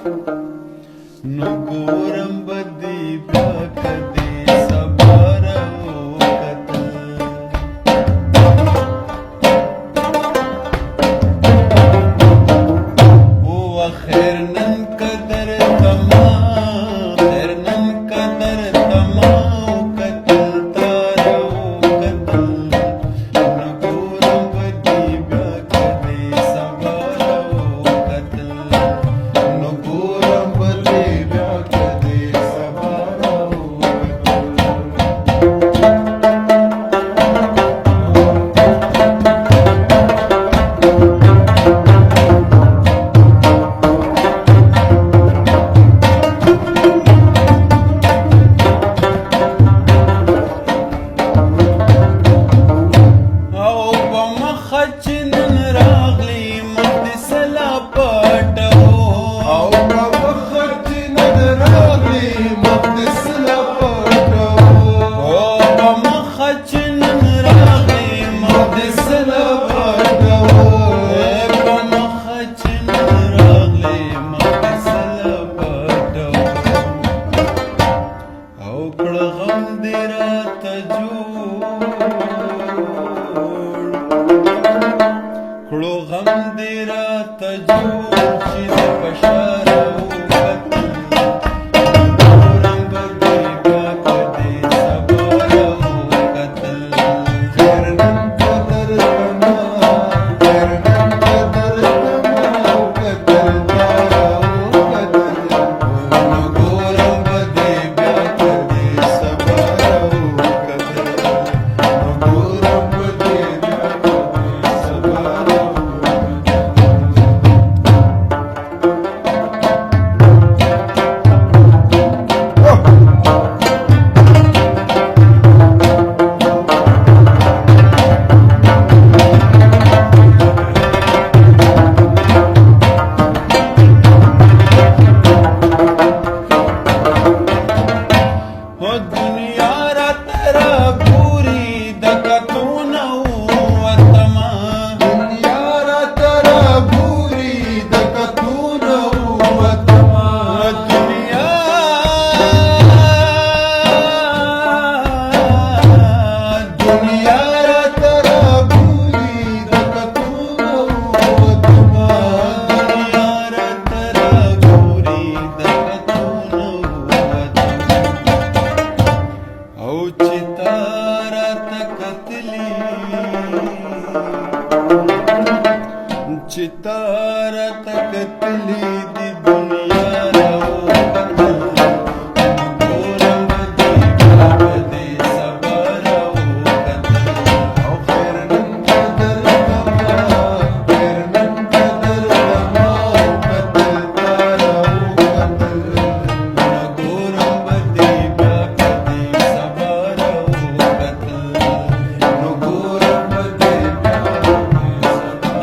نو ګورم به دې بیا کدې سبا راوکتل او خیر نن قدر تما خیر نن قدر تما وکتل تا راوکتل نو ګورم به دې بیا کدې سبا راوکتل نو ګورم به دې بیا کدې سبا کړو غم دې راته جوړ چې د بشر وکتل ګورم به دې بیا کدې سبا راوکتل خیر نن قدر تما خیر نن قدر تما وکتل تا راوکتل نو ګورم به دې بیا کدې سبا راوکتل نو ګورم به دې بیا کدې سبا چتارا تکتلی دی دنیا راوکتل ګورم به دې بیا کدې سبا راوکتل او خیر نن قدر تما خیر نن قدر تما وکتل تا راوکتل نو ګورم به دې بیا کدې سبا راوکتل نو ګورم به دې بیا کدې سبا